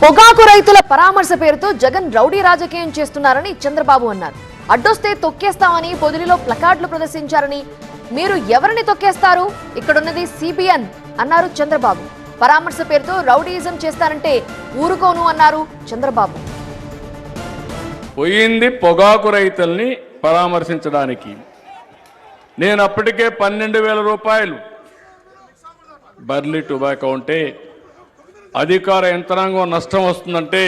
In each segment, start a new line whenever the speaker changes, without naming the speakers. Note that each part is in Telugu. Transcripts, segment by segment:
పొగాకు రైతుల పరామర్శ పేరుతో జగన్ రౌడీ రాజకీయం చేస్తున్నారని చంద్రబాబు అన్నారు. అడ్డొస్తే తొక్కేస్తామని పొదిలిలో ప్లకార్డులు ప్రదర్శించారని, మీరు ఎవరిని తొక్కేస్తారు, ఇక్కడున్నది సిబిఎన్ అన్నారు చంద్రబాబు. పరామర్శ పేరుతో రౌడీయిజం చేస్తారంటే ఊరుకోను అన్నారు చంద్రబాబు.
పోయింది పొగాకు రైతుల్ని పరామర్శించడానికి. నేను అప్పటికే 12,000 రూపాయలు బర్లీ టొబాకో ఉంటే అధికార యంత్రాంగం నష్టం వస్తుందంటే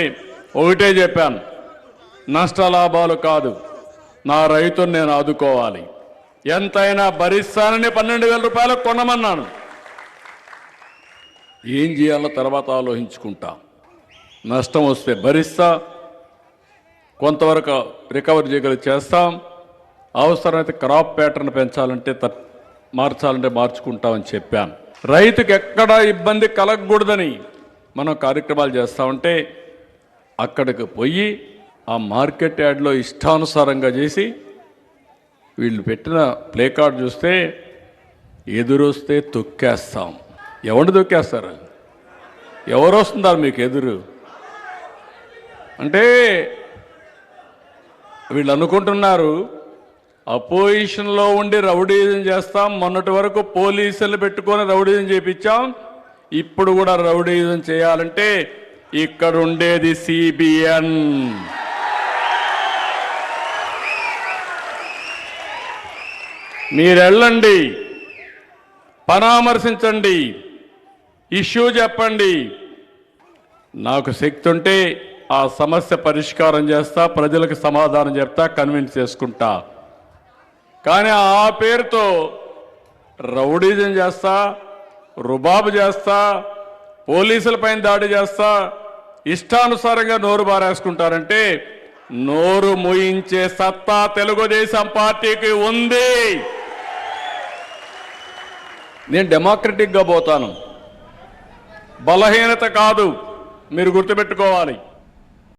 ఒకటే చెప్పాను, నష్టలాభాలు కాదు, నా రైతుని నేను ఆదుకోవాలి, ఎంతైనా భరిస్తానని 12,000 రూపాయలకు కొనమన్నాను. ఏం చేయాలో తర్వాత ఆలోచించుకుంటా. నష్టం వస్తే భరిస్తా, కొంతవరకు రికవరీ చేయగలిగి చేస్తాం, అవసరమైతే క్రాప్ ప్యాటర్న్ పెంచాలంటే మార్చాలంటే మార్చుకుంటామని చెప్పాను. రైతుకి ఎక్కడా ఇబ్బంది కలగకూడదని మనం కార్యక్రమాలు చేస్తూ ఉంటే అక్కడికి పోయి ఆ మార్కెట్ యార్డ్లో ఇష్టానుసారంగా చేసి వీళ్ళు పెట్టిన ప్లే కార్డ్ చూస్తే ఎదురొస్తే తొక్కేస్తాం. ఎవరిని తొక్కేస్తారు? ఎవరు వస్తున్నారు మీకు ఎదురు అంటే? వీళ్ళు అనుకుంటున్నారు అపోజిషన్లో ఉండి రౌడీజం చేస్తాం, మొన్నటి వరకు పోలీసులు పెట్టుకొని రౌడీజం చేయించాం, ఇప్పుడు కూడా రౌడీజం చేయాలంటే ఇక్కడ ఉండేది సిబిఎన్. మీరెళ్ళండి, పరామర్శించండి, ఇష్యూ చెప్పండి, నాకు శక్తి ఉంటే ఆ సమస్య పరిష్కారం చేస్తా, ప్రజలకు సమాధానం చెప్తా, కన్విన్స్ చేసుకుంటా. కానీ ఆ పేరుతో రౌడీజం చేస్తా, రుబాబు చేస్తా, పోలీసులపైన దాడి చేస్తా, ఇష్టానుసారంగా నోరు బారేసుకుంటారంటే నోరు మూయించే సత్తా తెలుగుదేశం పార్టీకి ఉంది. నేను డెమోక్రటిక్గా పోతాను, బలహీనత కాదు, మీరు గుర్తుపెట్టుకోవాలి.